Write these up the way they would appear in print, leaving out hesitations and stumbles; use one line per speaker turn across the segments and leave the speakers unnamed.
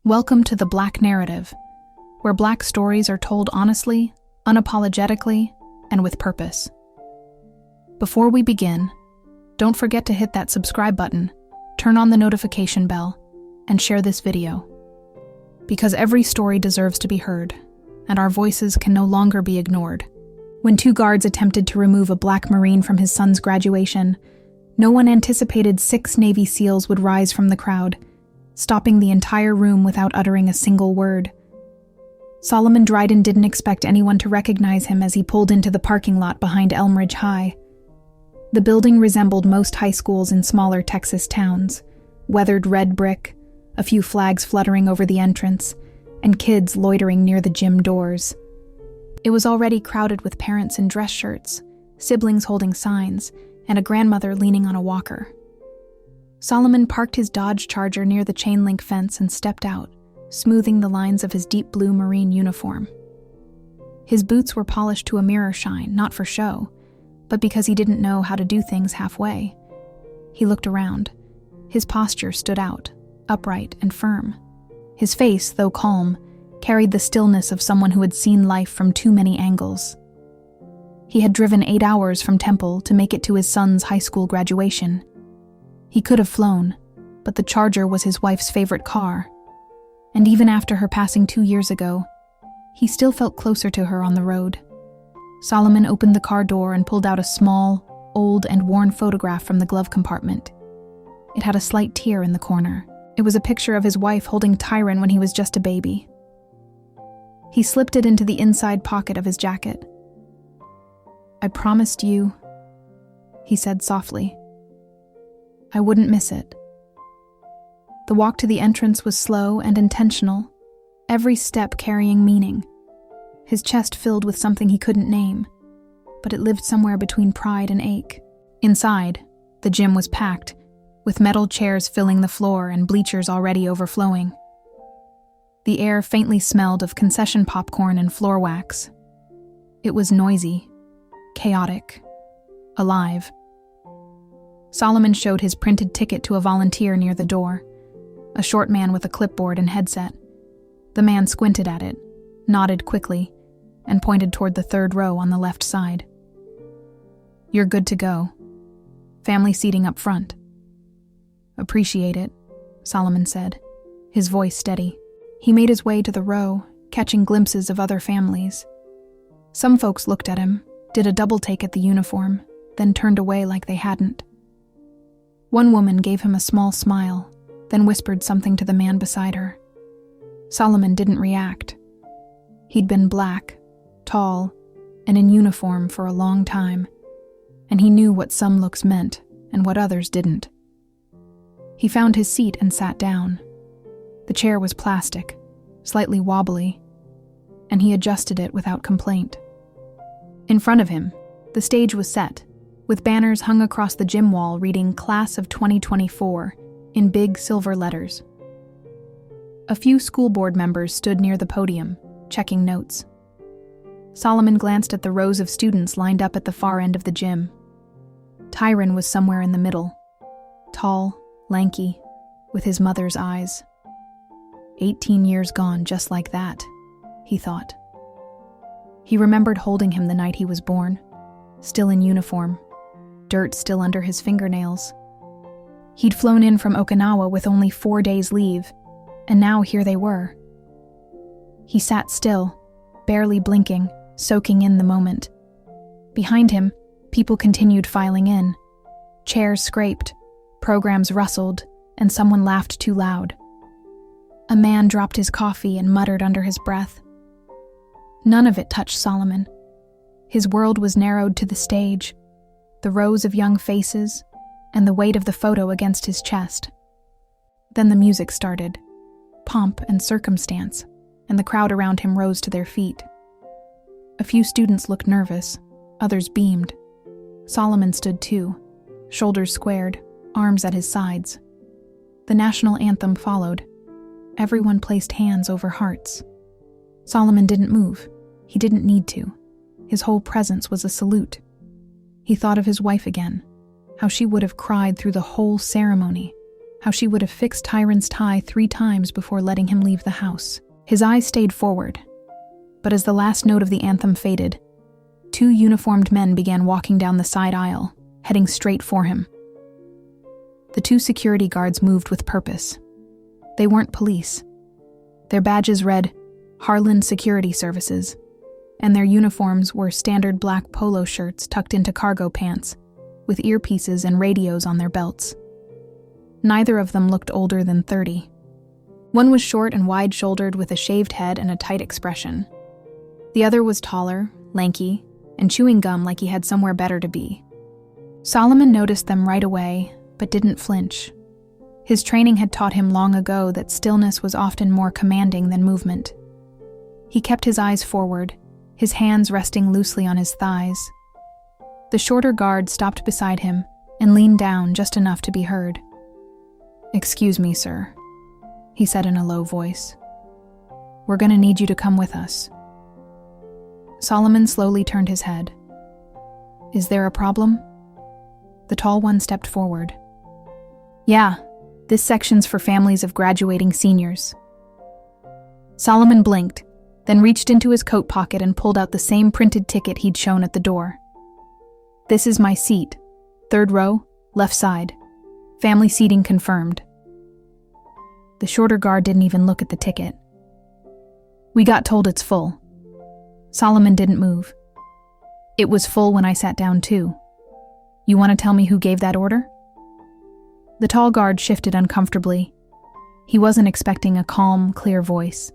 Welcome to the Black Narrative, where Black stories are told honestly, unapologetically, and with purpose. Before we begin, don't forget to hit that subscribe button, turn on the notification bell, and share this video. Because every story deserves to be heard, and our voices can no longer be ignored. When 2 guards attempted to remove a Black Marine from his son's graduation, no one anticipated 6 Navy SEALs would rise from the crowd, stopping the entire room without uttering a single word. Solomon Dryden didn't expect anyone to recognize him as he pulled into the parking lot behind Elmridge High. The building resembled most high schools in smaller Texas towns: weathered red brick, a few flags fluttering over the entrance, and kids loitering near the gym doors. It was already crowded with parents in dress shirts, siblings holding signs, and a grandmother leaning on a walker. Solomon parked his Dodge Charger near the chain-link fence and stepped out, smoothing the lines of his deep blue Marine uniform. His boots were polished to a mirror shine, not for show, but because he didn't know how to do things halfway. He looked around. His posture stood out, upright and firm. His face, though calm, carried the stillness of someone who had seen life from too many angles. He had driven 8 hours from Temple to make it to his son's high school graduation. He could have flown, but the Charger was his wife's favorite car, and even after her passing 2 years ago, he still felt closer to her on the road. Solomon opened the car door and pulled out a small, old and worn photograph from the glove compartment. It had a slight tear in the corner. It was a picture of his wife holding Tyran when he was just a baby. He slipped it into the inside pocket of his jacket. "I promised you," he said softly, "I wouldn't miss it." The walk to the entrance was slow and intentional, every step carrying meaning. His chest filled with something he couldn't name, but it lived somewhere between pride and ache. Inside, the gym was packed, with metal chairs filling the floor and bleachers already overflowing. The air faintly smelled of concession popcorn and floor wax. It was noisy, chaotic, alive. Solomon showed his printed ticket to a volunteer near the door, a short man with a clipboard and headset. The man squinted at it, nodded quickly, and pointed toward the 3rd row on the left side. "You're good to go. Family seating up front." "Appreciate it," Solomon said, his voice steady. He made his way to the row, catching glimpses of other families. Some folks looked at him, did a double take at the uniform, then turned away like they hadn't. One woman gave him a small smile, then whispered something to the man beside her. Solomon didn't react. He'd been Black, tall, and in uniform for a long time, and he knew what some looks meant and what others didn't. He found his seat and sat down. The chair was plastic, slightly wobbly, and he adjusted it without complaint. In front of him, the stage was set, with banners hung across the gym wall reading "Class of 2024" in big silver letters. A few school board members stood near the podium, checking notes. Solomon glanced at the rows of students lined up at the far end of the gym. Tyran was somewhere in the middle, tall, lanky, with his mother's eyes. 18 years gone just like that, he thought. He remembered holding him the night he was born, still in uniform, dirt still under his fingernails. He'd flown in from Okinawa with only 4 days leave, and now here they were. He sat still, barely blinking, soaking in the moment. Behind him, people continued filing in. Chairs scraped, programs rustled, and someone laughed too loud. A man dropped his coffee and muttered under his breath. None of it touched Solomon. His world was narrowed to the stage, the rows of young faces, and the weight of the photo against his chest. Then the music started, pomp and circumstance, and the crowd around him rose to their feet. A few students looked nervous, others beamed. Solomon stood too, shoulders squared, arms at his sides. The national anthem followed. Everyone placed hands over hearts. Solomon didn't move. He didn't need to. His whole presence was a salute. He thought of his wife again, how she would have cried through the whole ceremony, how she would have fixed Tyran's tie 3 times before letting him leave the house. His eyes stayed forward, but as the last note of the anthem faded, 2 uniformed men began walking down the side aisle, heading straight for him. The 2 security guards moved with purpose. They weren't police. Their badges read Harlan Security Services, and their uniforms were standard black polo shirts tucked into cargo pants, with earpieces and radios on their belts. Neither of them looked older than 30. One was short and wide-shouldered with a shaved head and a tight expression. The other was taller, lanky, and chewing gum like he had somewhere better to be. Solomon noticed them right away, but didn't flinch. His training had taught him long ago that stillness was often more commanding than movement. He kept his eyes forward, his hands resting loosely on his thighs. The shorter guard stopped beside him and leaned down just enough to be heard. "Excuse me, sir," he said in a low voice. "We're going to need you to come with us." Solomon slowly turned his head. "Is there a problem?" The tall one stepped forward. "Yeah, this section's for families of graduating seniors." Solomon blinked, then reached into his coat pocket and pulled out the same printed ticket he'd shown at the door. "This is my seat. 3rd row, left side. Family seating confirmed." The shorter guard didn't even look at the ticket. "We got told it's full." Solomon didn't move. "It was full when I sat down too. You want to tell me who gave that order?" The tall guard shifted uncomfortably. He wasn't expecting a calm, clear voice.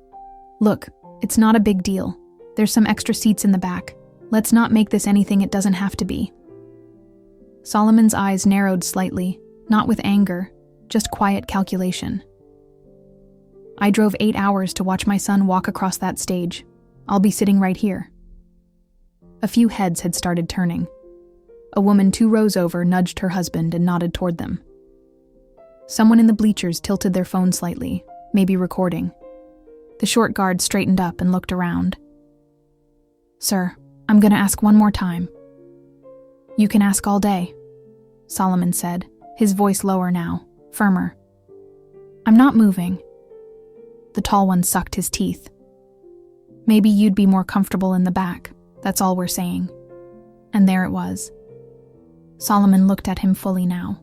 "Look, it's not a big deal. There's some extra seats in the back. Let's not make this anything it doesn't have to be." Solomon's eyes narrowed slightly, not with anger, just quiet calculation. "I drove 8 hours to watch my son walk across that stage. I'll be sitting right here." A few heads had started turning. A woman 2 rows over nudged her husband and nodded toward them. Someone in the bleachers tilted their phone slightly, maybe recording. The short guard straightened up and looked around. "Sir, I'm going to ask one more time." "You can ask all day," Solomon said, his voice lower now, firmer. "I'm not moving." The tall one sucked his teeth. "Maybe you'd be more comfortable in the back, that's all we're saying." And there it was. Solomon looked at him fully now.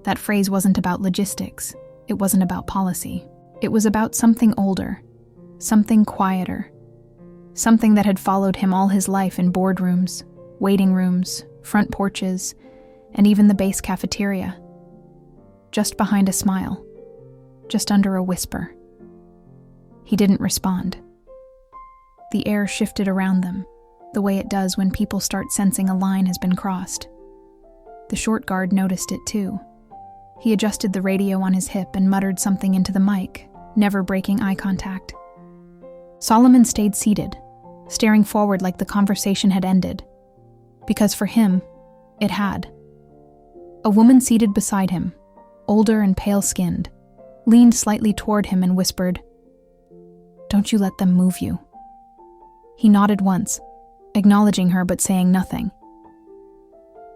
That phrase wasn't about logistics. It wasn't about policy. It was about something older, something quieter, something that had followed him all his life in boardrooms, waiting rooms, front porches, and even the base cafeteria. Just behind a smile, just under a whisper. He didn't respond. The air shifted around them, the way it does when people start sensing a line has been crossed. The short guard noticed it too. He adjusted the radio on his hip and muttered something into the mic, never breaking eye contact. Solomon stayed seated, staring forward like the conversation had ended. Because for him, it had. A woman seated beside him, older and pale-skinned, leaned slightly toward him and whispered, "Don't you let them move you." He nodded once, acknowledging her but saying nothing.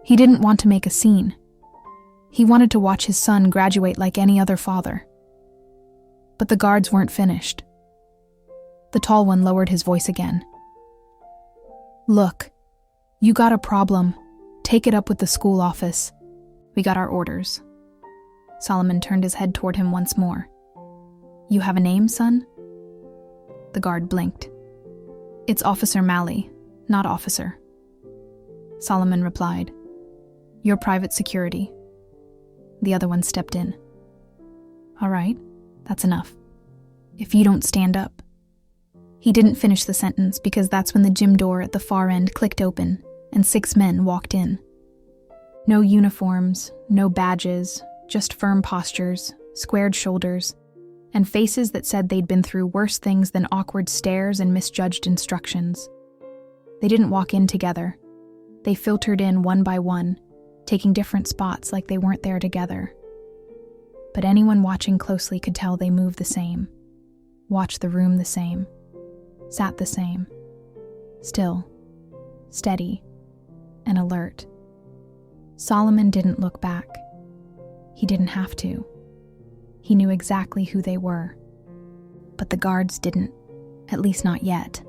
He didn't want to make a scene. He wanted to watch his son graduate like any other father. But the guards weren't finished. The tall one lowered his voice again. "Look, you got a problem. Take it up with the school office. We got our orders." Solomon turned his head toward him once more. "You have a name, son?" The guard blinked. "It's Officer Malley, not officer." Solomon replied, "Your private security." The other one stepped in. "All right, that's enough. If you don't stand up." He didn't finish the sentence because that's when the gym door at the far end clicked open and 6 men walked in. No uniforms, no badges, just firm postures, squared shoulders, and faces that said they'd been through worse things than awkward stares and misjudged instructions. They didn't walk in together. They filtered in one by one, taking different spots like they weren't there together. But anyone watching closely could tell they moved the same, watched the room the same, sat the same, still, steady, and alert. Solomon didn't look back. He didn't have to. He knew exactly who they were. But the guards didn't, at least not yet.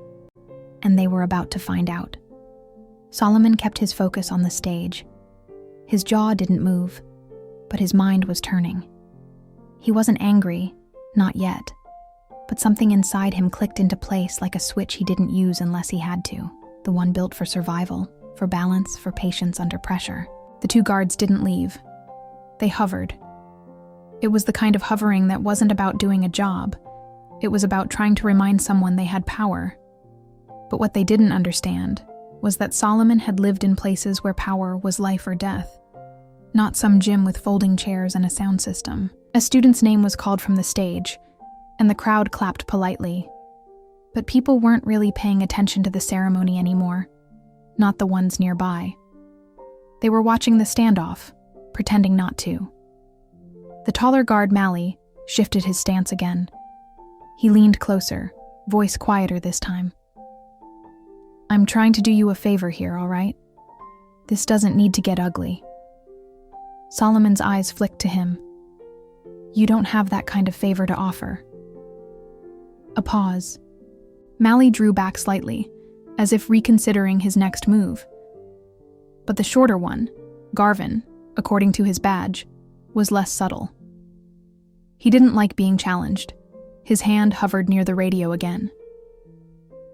And they were about to find out. Solomon kept his focus on the stage. His jaw didn't move, but his mind was turning. He wasn't angry, not yet, but something inside him clicked into place like a switch he didn't use unless he had to, the one built for survival, for balance, for patience under pressure. The two guards didn't leave. They hovered. It was the kind of hovering that wasn't about doing a job. It was about trying to remind someone they had power. But what they didn't understand was that Solomon had lived in places where power was life or death, not some gym with folding chairs and a sound system. A student's name was called from the stage, and the crowd clapped politely. But people weren't really paying attention to the ceremony anymore, not the ones nearby. They were watching the standoff, pretending not to. The taller guard, Mally, shifted his stance again. He leaned closer, voice quieter this time. "I'm trying to do you a favor here, all right? This doesn't need to get ugly." Solomon's eyes flicked to him. "You don't have that kind of favor to offer." A pause. Mally drew back slightly, as if reconsidering his next move. But the shorter one, Garvin, according to his badge, was less subtle. He didn't like being challenged. His hand hovered near the radio again.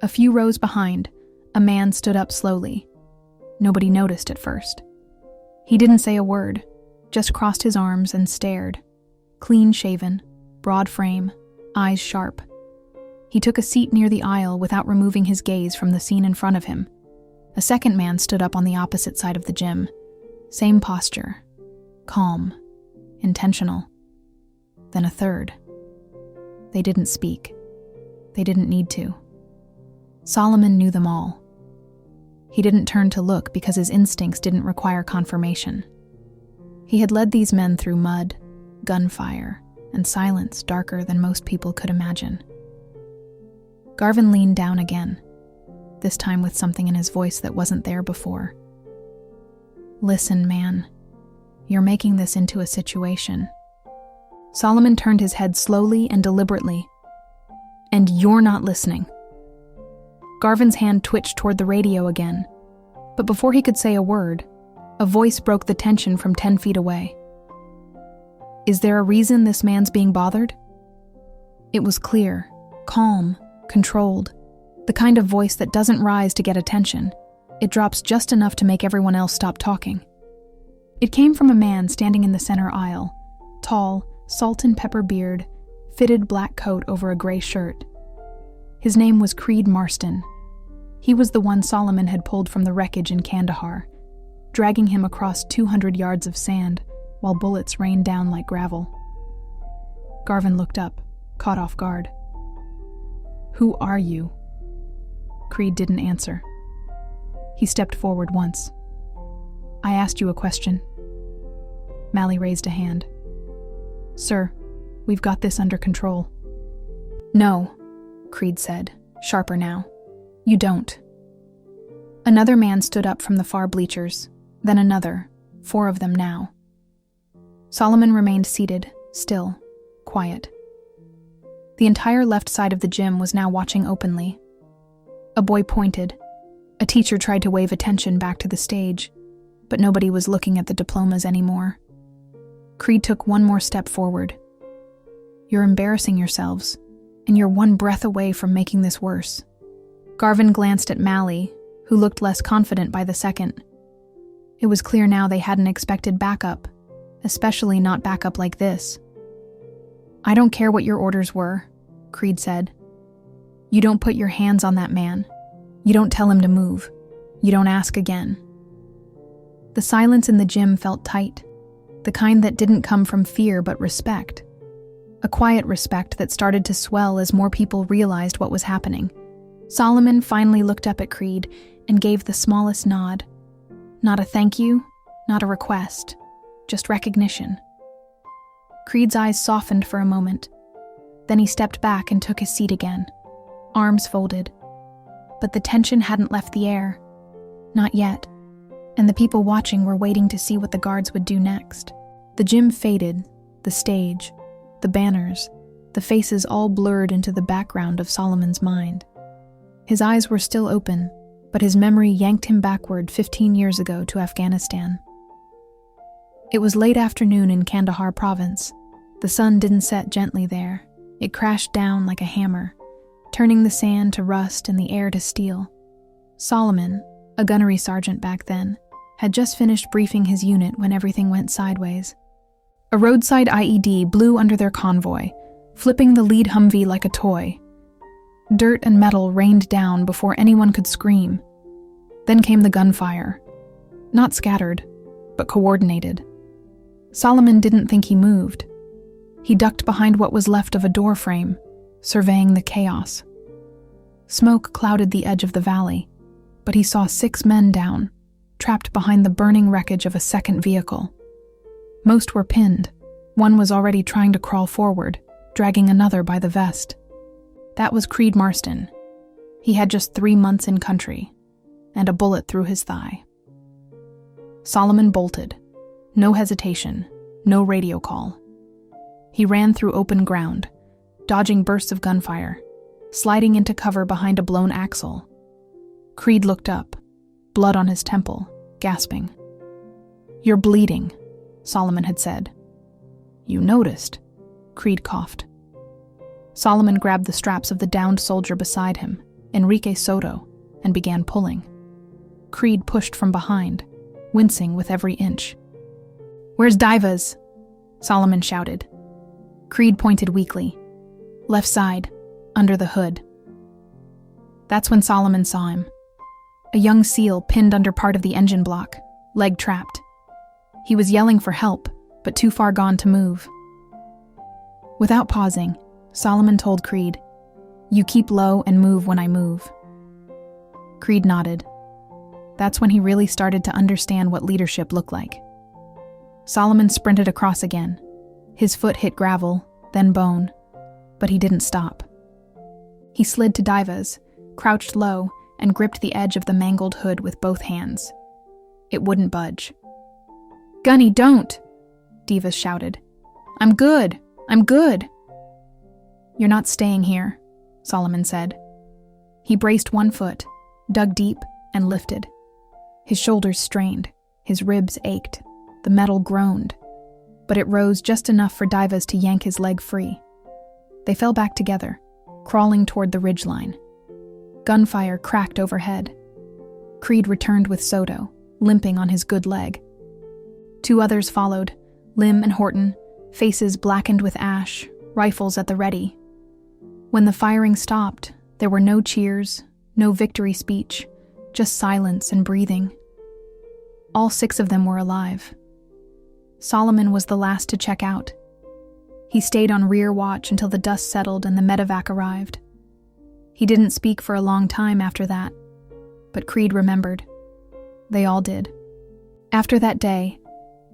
A few rows behind, a man stood up slowly. Nobody noticed at first. He didn't say a word, just crossed his arms and stared. Clean-shaven, broad frame, eyes sharp. He took a seat near the aisle without removing his gaze from the scene in front of him. A second man stood up on the opposite side of the gym. Same posture. Calm. Intentional. Then a third. They didn't speak. They didn't need to. Solomon knew them all. He didn't turn to look because his instincts didn't require confirmation. He had led these men through mud, gunfire, and silence darker than most people could imagine. Garvin leaned down again, this time with something in his voice that wasn't there before. "Listen, man. You're making this into a situation." Solomon turned his head slowly and deliberately. "And you're not listening." Garvin's hand twitched toward the radio again, but before he could say a word, a voice broke the tension from 10 feet away. "Is there a reason this man's being bothered?" It was clear, calm, controlled, the kind of voice that doesn't rise to get attention. It drops just enough to make everyone else stop talking. It came from a man standing in the center aisle, tall, salt and pepper beard, fitted black coat over a gray shirt. His name was Creed Marston. He was the one Solomon had pulled from the wreckage in Kandahar, dragging him across 200 yards of sand while bullets rained down like gravel. Garvin looked up, caught off guard. "Who are you?" Creed didn't answer. He stepped forward once. "I asked you a question." Mally raised a hand. "Sir, we've got this under control." "No," Creed said, sharper now. "You don't." Another man stood up from the far bleachers, then another, 4 of them now. Solomon remained seated, still, quiet. The entire left side of the gym was now watching openly. A boy pointed. A teacher tried to wave attention back to the stage, but nobody was looking at the diplomas anymore. Creed took one more step forward. "You're embarrassing yourselves, and you're one breath away from making this worse." Garvin glanced at Mally, who looked less confident by the second. It was clear now they hadn't expected backup, especially not backup like this. "I don't care what your orders were," Creed said. "You don't put your hands on that man. You don't tell him to move. You don't ask again." The silence in the gym felt tight, the kind that didn't come from fear but respect. A quiet respect that started to swell as more people realized what was happening. Solomon finally looked up at Creed and gave the smallest nod. Not a thank you, not a request, just recognition. Creed's eyes softened for a moment. Then he stepped back and took his seat again, arms folded. But the tension hadn't left the air. Not yet. And the people watching were waiting to see what the guards would do next. The gym faded, the stage, the banners, the faces all blurred into the background of Solomon's mind. His eyes were still open, but his memory yanked him backward 15 years ago to Afghanistan. It was late afternoon in Kandahar province. The sun didn't set gently there. It crashed down like a hammer, turning the sand to rust and the air to steel. Solomon, a gunnery sergeant back then, had just finished briefing his unit when everything went sideways. A roadside IED blew under their convoy, flipping the lead Humvee like a toy. Dirt and metal rained down before anyone could scream. Then came the gunfire. Not scattered, but coordinated. Solomon didn't think he moved. He ducked behind what was left of a door frame, surveying the chaos. Smoke clouded the edge of the valley, but he saw 6 men down, trapped behind the burning wreckage of a second vehicle. Most were pinned. One was already trying to crawl forward, dragging another by the vest. That was Creed Marston. He had just 3 months in country, and a bullet through his thigh. Solomon bolted. No hesitation, no radio call. He ran through open ground, dodging bursts of gunfire, sliding into cover behind a blown axle. Creed looked up, blood on his temple, gasping. "You're bleeding," Solomon had said. "You noticed," Creed coughed. Solomon grabbed the straps of the downed soldier beside him, Enrique Soto, and began pulling. Creed pushed from behind, wincing with every inch. "Where's Divas?" Solomon shouted. Creed pointed weakly. "Left side, under the hood." That's when Solomon saw him. A young SEAL pinned under part of the engine block, leg trapped. He was yelling for help, but too far gone to move. Without pausing, Solomon told Creed, "You keep low and move when I move." Creed nodded. That's when he really started to understand what leadership looked like. Solomon sprinted across again. His foot hit gravel, then bone, but he didn't stop. He slid to Divas, crouched low, and gripped the edge of the mangled hood with both hands. It wouldn't budge. "Gunny, don't!" Divas shouted. I'm good. "You're not staying here," Solomon said. He braced one foot, dug deep, and lifted. His shoulders strained, his ribs ached, the metal groaned, but it rose just enough for Divas to yank his leg free. They fell back together, crawling toward the ridgeline. Gunfire cracked overhead. Creed returned with Soto, limping on his good leg. 2 others followed, Lim and Horton, faces blackened with ash, rifles at the ready. When the firing stopped, there were no cheers, no victory speech, just silence and breathing. All 6 of them were alive. Solomon was the last to check out. He stayed on rear watch until the dust settled and the medevac arrived. He didn't speak for a long time after that, but Creed remembered. They all did. After that day,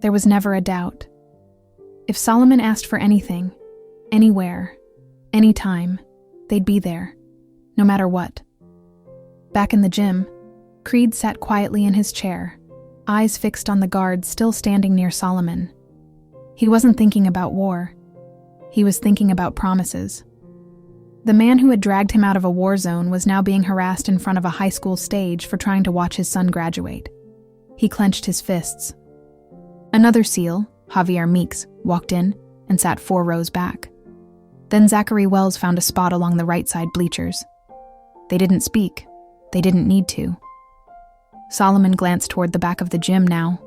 there was never a doubt. If Solomon asked for anything, anywhere, anytime, they'd be there, no matter what. Back in the gym, Creed sat quietly in his chair, eyes fixed on the guards still standing near Solomon. He wasn't thinking about war. He was thinking about promises. The man who had dragged him out of a war zone was now being harassed in front of a high school stage for trying to watch his son graduate. He clenched his fists. Another SEAL, Javier Meeks, walked in and sat 4 rows back. Then Zachary Wells found a spot along the right side bleachers. They didn't speak. They didn't need to. Solomon glanced toward the back of the gym now,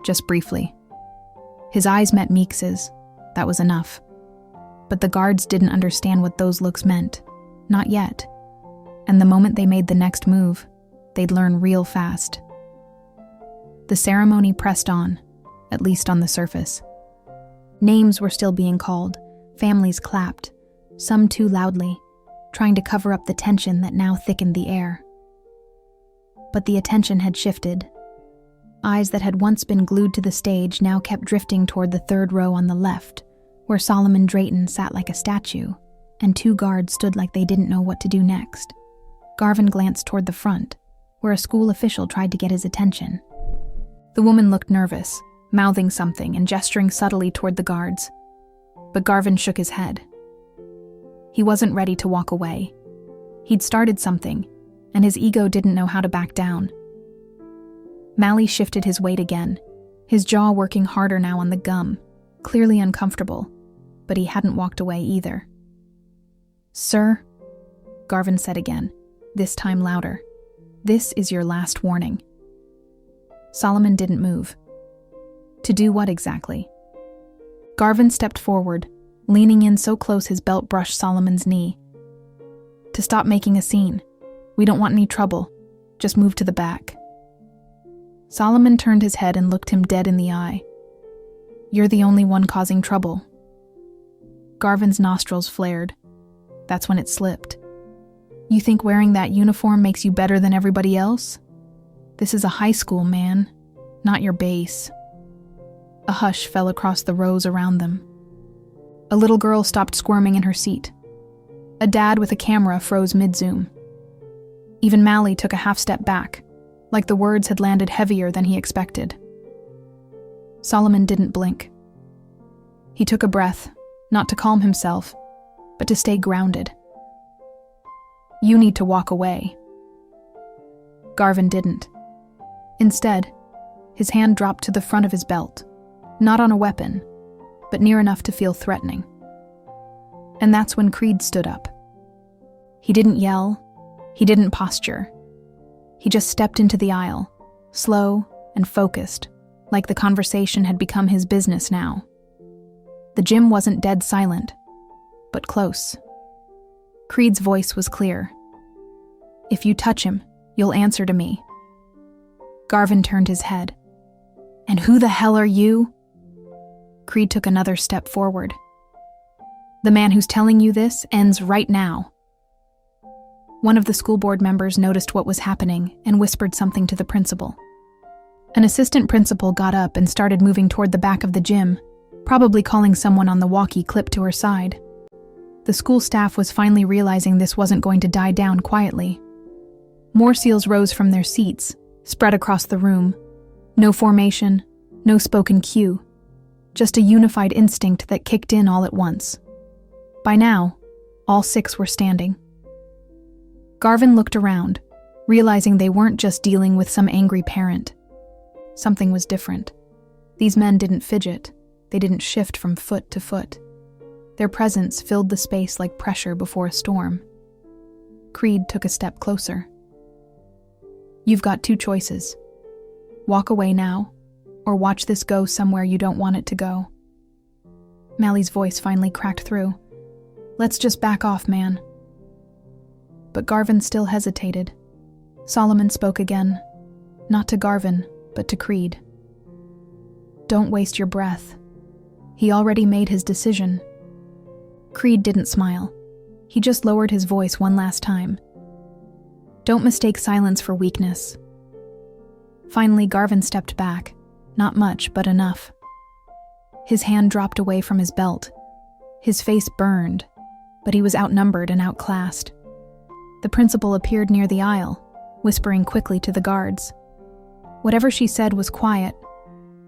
just briefly. His eyes met Meeks's. That was enough. But the guards didn't understand what those looks meant. Not yet. And the moment they made the next move, they'd learn real fast. The ceremony pressed on, at least on the surface. Names were still being called, families clapped, some too loudly, trying to cover up the tension that now thickened the air. But the attention had shifted. Eyes that had once been glued to the stage now kept drifting toward the 3rd row on the left, where Solomon Drayton sat like a statue, and 2 guards stood like they didn't know what to do next. Garvin glanced toward the front, where a school official tried to get his attention. The woman looked nervous, mouthing something and gesturing subtly toward the guards. but Garvin shook his head. He wasn't ready to walk away. He'd started something, and his ego didn't know how to back down. Mally shifted his weight again, his jaw working harder now on the gum, clearly uncomfortable, but he hadn't walked away either. "Sir," Garvin said again, this time louder, "this is your last warning." Solomon didn't move. To do what exactly? Garvin stepped forward, leaning in so close his belt brushed Solomon's knee. "To stop making a scene. We don't want any trouble. Just move to the back." Solomon turned his head and looked him dead in the eye. "You're the only one causing trouble." Garvin's nostrils flared. That's when it slipped. "You think wearing that uniform makes you better than everybody else? This is a high school, man, not your base." A hush fell across the rows around them. A little girl stopped squirming in her seat. A dad with a camera froze mid-zoom. Even Mally took a half-step back, like the words had landed heavier than he expected. Solomon didn't blink. He took a breath, not to calm himself, but to stay grounded. "You need to walk away." Garvin didn't. Instead, his hand dropped to the front of his belt, not on a weapon, but near enough to feel threatening. And that's when Creed stood up. He didn't yell, he didn't posture. He just stepped into the aisle, slow and focused, like the conversation had become his business now. The gym wasn't dead silent, but close. Creed's voice was clear. "If you touch him, you'll answer to me." Garvin turned his head. "And who the hell are you?" Creed took another step forward. "The man who's telling you this ends right now." One of the school board members noticed what was happening and whispered something to the principal. An assistant principal got up and started moving toward the back of the gym, probably calling someone on the walkie clipped to her side. The school staff was finally realizing this wasn't going to die down quietly. More SEALs rose from their seats, spread across the room. No formation, no spoken cue, just a unified instinct that kicked in all at once. By now, all 6 were standing. Garvin looked around, realizing they weren't just dealing with some angry parent. Something was different. These men didn't fidget, they didn't shift from foot to foot. Their presence filled the space like pressure before a storm. Creed took a step closer. "You've got 2 choices. Walk away now, or watch this go somewhere you don't want it to go." Mally's voice finally cracked through. "Let's just back off, man." But Garvin still hesitated. Solomon spoke again, not to Garvin, but to Creed. "Don't waste your breath. He already made his decision." Creed didn't smile. He just lowered his voice one last time. "Don't mistake silence for weakness." Finally, Garvin stepped back. Not much, but enough. His hand dropped away from his belt. His face burned, but he was outnumbered and outclassed. The principal appeared near the aisle, whispering quickly to the guards. Whatever she said was quiet,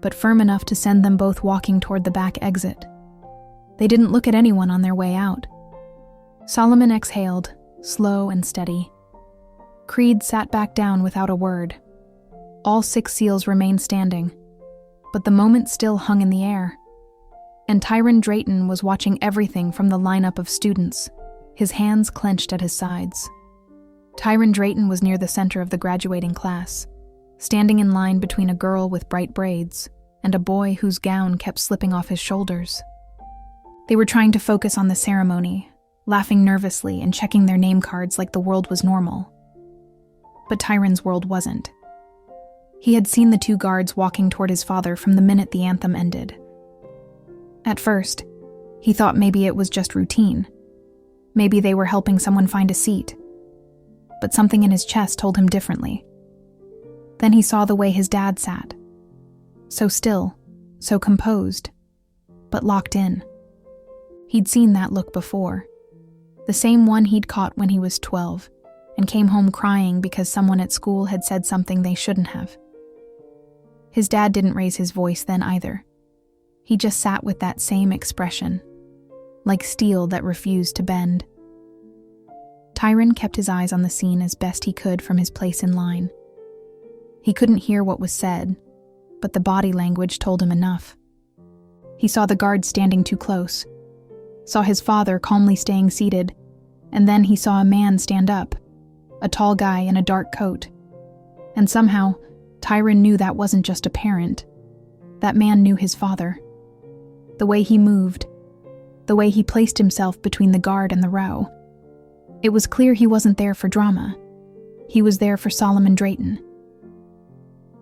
but firm enough to send them both walking toward the back exit. They didn't look at anyone on their way out. Solomon exhaled, slow and steady. Creed sat back down without a word. All 6 SEALs remained standing, but the moment still hung in the air. And Tyran Drayton was watching everything from the lineup of students, his hands clenched at his sides. Tyran Drayton was near the center of the graduating class, standing in line between a girl with bright braids and a boy whose gown kept slipping off his shoulders. They were trying to focus on the ceremony, laughing nervously and checking their name cards like the world was normal. But Tyran's world wasn't. He had seen the 2 guards walking toward his father from the minute the anthem ended. At first, he thought maybe it was just routine. Maybe they were helping someone find a seat. But something in his chest told him differently. Then he saw the way his dad sat. So still, so composed, but locked in. He'd seen that look before. The same one he'd caught when he was 12, and came home crying because someone at school had said something they shouldn't have. His dad didn't raise his voice then either. He just sat with that same expression, like steel that refused to bend. Tyran kept his eyes on the scene as best he could from his place in line. He couldn't hear what was said, but the body language told him enough. He saw the guard standing too close, saw his father calmly staying seated, and then he saw a man stand up, a tall guy in a dark coat. And somehow, Tyran knew that wasn't just a parent. That man knew his father. The way he moved, the way he placed himself between the guard and the row. It was clear he wasn't there for drama. He was there for Solomon Drayton.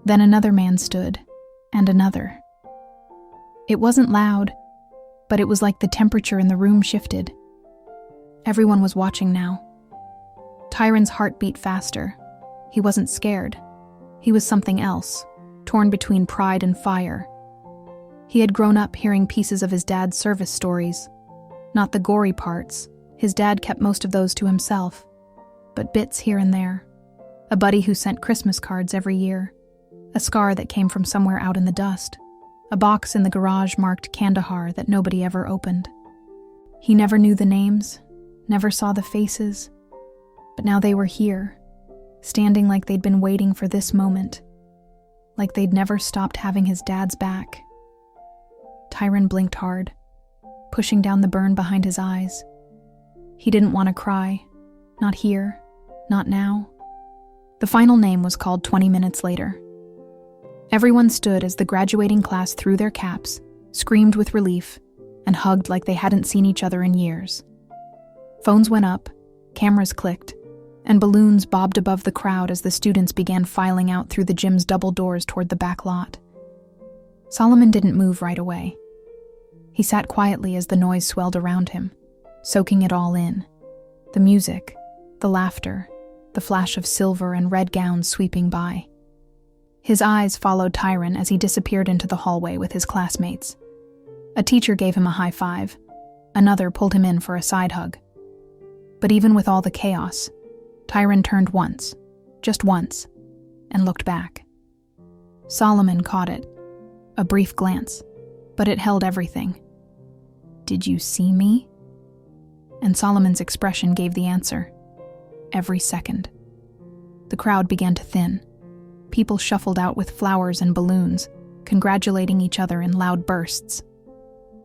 Then another man stood, and another. It wasn't loud, but it was like the temperature in the room shifted. Everyone was watching now. Tyran's heart beat faster. He wasn't scared. He was something else, torn between pride and fire. He had grown up hearing pieces of his dad's service stories. Not the gory parts. His dad kept most of those to himself. But bits here and there. A buddy who sent Christmas cards every year. A scar that came from somewhere out in the dust. A box in the garage marked Kandahar that nobody ever opened. He never knew the names, never saw the faces, but now they were here, standing like they'd been waiting for this moment, like they'd never stopped having his dad's back. Tyran blinked hard, pushing down the burn behind his eyes. He didn't want to cry, not here, not now. The final name was called 20 minutes later. Everyone stood as the graduating class threw their caps, screamed with relief, and hugged like they hadn't seen each other in years. Phones went up, cameras clicked, and balloons bobbed above the crowd as the students began filing out through the gym's double doors toward the back lot. Solomon didn't move right away. He sat quietly as the noise swelled around him, soaking it all in. The music, the laughter, the flash of silver and red gowns sweeping by. His eyes followed Tyran as he disappeared into the hallway with his classmates. A teacher gave him a high five. Another pulled him in for a side hug. But even with all the chaos, Tyran turned once, just once, and looked back. Solomon caught it. A brief glance, but it held everything. "Did you see me?" And Solomon's expression gave the answer. Every second. The crowd began to thin. People shuffled out with flowers and balloons, congratulating each other in loud bursts.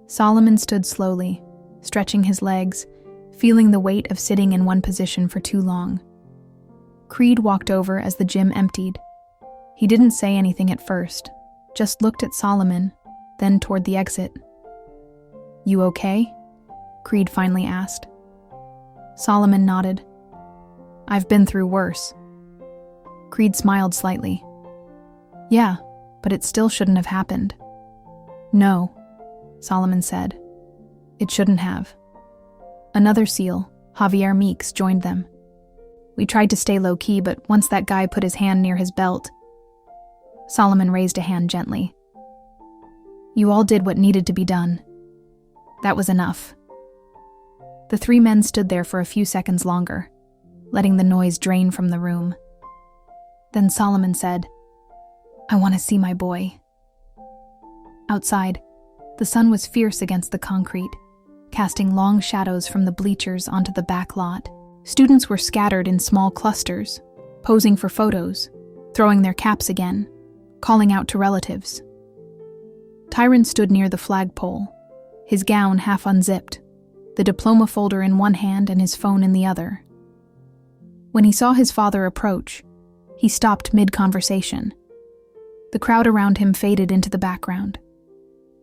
Solomon stood slowly, stretching his legs, feeling the weight of sitting in one position for too long. Creed walked over as the gym emptied. He didn't say anything at first, just looked at Solomon, then toward the exit. "You okay?" Creed finally asked. Solomon nodded. "I've been through worse." Creed smiled slightly. "Yeah, but it still shouldn't have happened." "No," Solomon said. "It shouldn't have." Another SEAL, Javier Meeks, joined them. "We tried to stay low-key, but once that guy put his hand near his belt..." Solomon raised a hand gently. "You all did what needed to be done. That was enough." The three men stood there for a few seconds longer, letting the noise drain from the room. Then Solomon said, "I want to see my boy." Outside, the sun was fierce against the concrete, casting long shadows from the bleachers onto the back lot. Students were scattered in small clusters, posing for photos, throwing their caps again, calling out to relatives. Tyran stood near the flagpole, his gown half unzipped, the diploma folder in one hand and his phone in the other. When he saw his father approach, he stopped mid-conversation. The crowd around him faded into the background.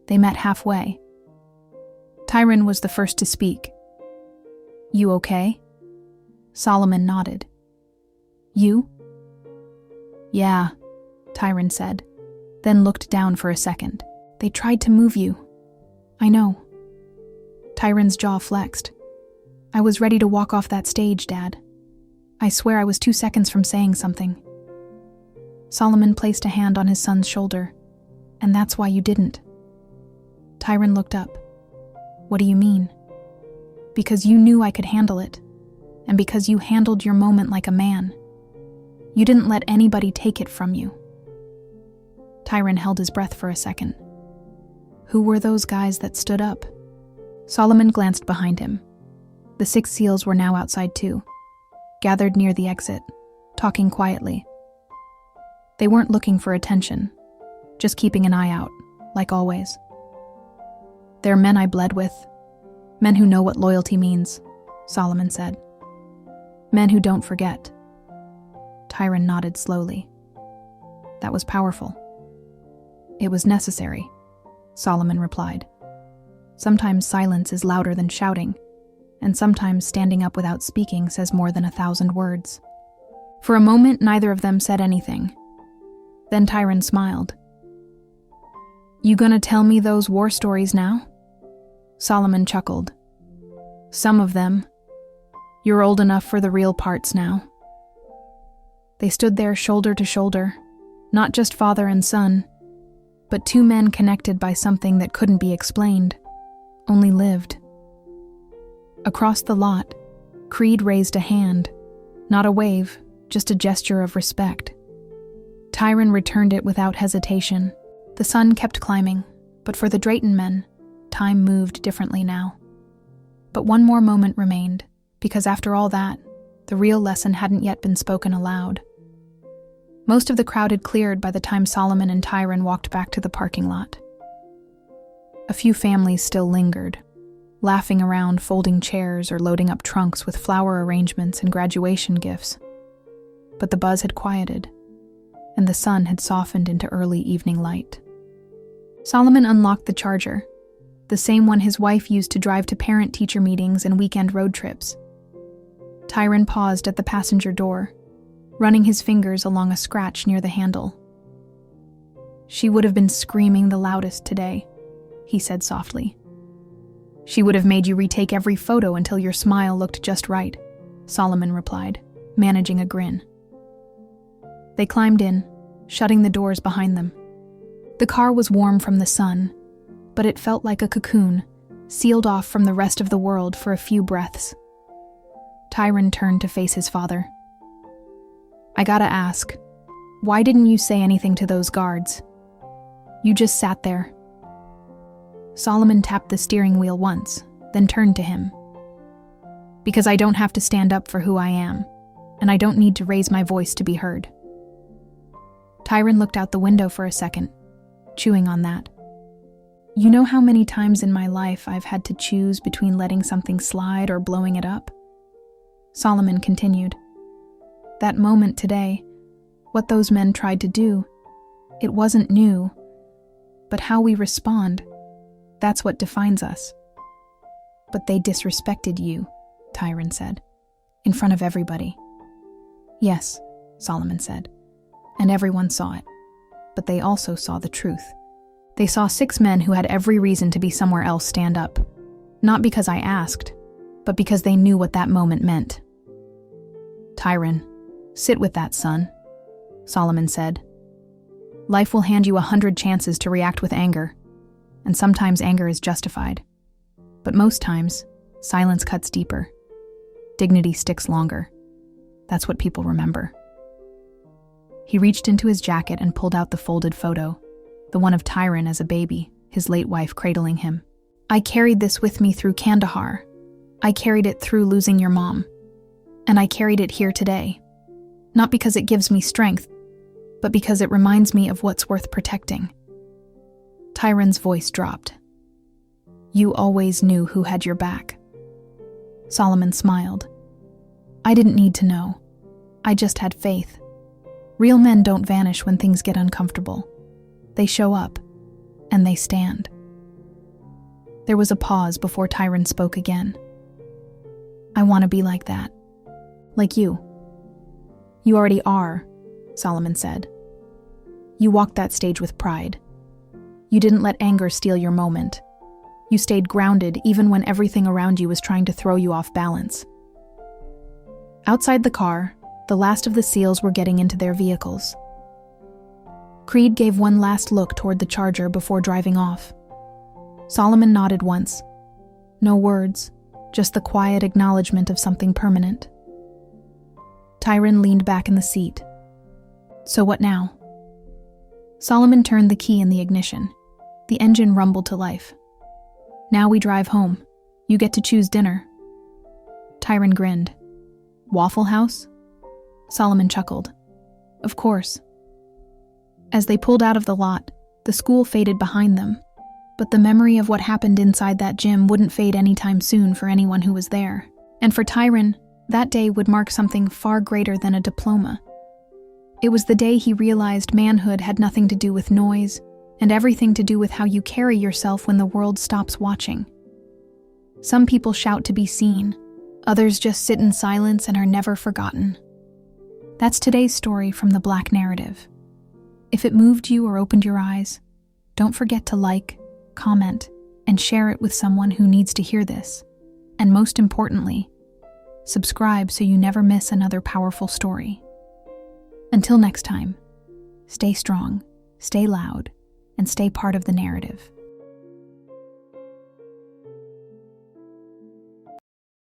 They met halfway. Tyran was the first to speak. "You okay?" Solomon nodded. "You?" "Yeah," Tyran said, then looked down for a second. "They tried to move you." "I know." Tyran's jaw flexed. "I was ready to walk off that stage, Dad. I swear I was 2 seconds from saying something." Solomon placed a hand on his son's shoulder. "And that's why you didn't." Tyran looked up. "What do you mean?" "Because you knew I could handle it, and because you handled your moment like a man. You didn't let anybody take it from you." Tyran held his breath for a second. Who were those guys that stood up? Solomon glanced behind him. The 6 SEALs were now outside too, gathered near the exit, talking quietly. They weren't looking for attention, just keeping an eye out, like always. "They're men I bled with, men who know what loyalty means," Solomon said. "Men who don't forget." Tyran nodded slowly. "That was powerful." "It was necessary," Solomon replied. "Sometimes silence is louder than shouting, and sometimes standing up without speaking says more than 1,000 words." For a moment, neither of them said anything. Then Tyran smiled. "You gonna tell me those war stories now?" Solomon chuckled. "Some of them. You're old enough for the real parts now." They stood there shoulder to shoulder, not just father and son, but 2 men connected by something that couldn't be explained, only lived. Across the lot, Creed raised a hand, not a wave, just a gesture of respect. Tyran returned it without hesitation. The sun kept climbing, but for the Drayton men, time moved differently now. But one more moment remained, because after all that, the real lesson hadn't yet been spoken aloud. Most of the crowd had cleared by the time Solomon and Tyran walked back to the parking lot. A few families still lingered, laughing around folding chairs or loading up trunks with flower arrangements and graduation gifts. But the buzz had quieted, and the sun had softened into early evening light. Solomon unlocked the Charger, the same one his wife used to drive to parent-teacher meetings and weekend road trips. Tyran paused at the passenger door, running his fingers along a scratch near the handle. "She would have been screaming the loudest today," he said softly. "She would have made you retake every photo until your smile looked just right," Solomon replied, managing a grin. They climbed in, shutting the doors behind them. The car was warm from the sun, but it felt like a cocoon, sealed off from the rest of the world for a few breaths. Tyran turned to face his father. "I gotta ask, why didn't you say anything to those guards? You just sat there." Solomon tapped the steering wheel once, then turned to him. "Because I don't have to stand up for who I am, and I don't need to raise my voice to be heard." Tyran looked out the window for a second, chewing on that. "You know how many times in my life I've had to choose between letting something slide or blowing it up?" Solomon continued. "That moment today, what those men tried to do, it wasn't new, but how we respond, that's what defines us." "But they disrespected you," Tyran said, "in front of everybody." "Yes," Solomon said, "and everyone saw it, but they also saw the truth. They saw 6 men who had every reason to be somewhere else stand up, not because I asked, but because they knew what that moment meant." "Tyran, sit with that, son," Solomon said. "Life will hand you 100 chances to react with anger, and sometimes anger is justified. But most times, silence cuts deeper. Dignity sticks longer. That's what people remember." He reached into his jacket and pulled out the folded photo, the one of Tyran as a baby, his late wife cradling him. "I carried this with me through Kandahar. I carried it through losing your mom. And I carried it here today. Not because it gives me strength, but because it reminds me of what's worth protecting." Tyran's voice dropped. "You always knew who had your back." Solomon smiled. "I didn't need to know. I just had faith. Real men don't vanish when things get uncomfortable. They show up, and they stand." There was a pause before Tyran spoke again. "I want to be like that. Like you." "You already are," Solomon said. "You walked that stage with pride. You didn't let anger steal your moment. You stayed grounded even when everything around you was trying to throw you off balance." Outside the car, the last of the SEALs were getting into their vehicles. Creed gave one last look toward the Charger before driving off. Solomon nodded once. No words, just the quiet acknowledgement of something permanent. Tyran leaned back in the seat. "So what now?" Solomon turned the key in the ignition. The engine rumbled to life. "Now we drive home," You get to choose dinner." Tyran grinned. "Waffle House?" Solomon chuckled. "Of course." As they pulled out of the lot, the school faded behind them, but the memory of what happened inside that gym wouldn't fade anytime soon for anyone who was there. And for Tyran, that day would mark something far greater than a diploma. It was the day he realized manhood had nothing to do with noise, and everything to do with how you carry yourself when the world stops watching. Some people shout to be seen, others just sit in silence and are never forgotten. That's today's story from the Black Narrative. If it moved you or opened your eyes, don't forget to like, comment, and share it with someone who needs to hear this. And most importantly, subscribe so you never miss another powerful story. Until next time, stay strong, stay loud, and stay part of the narrative.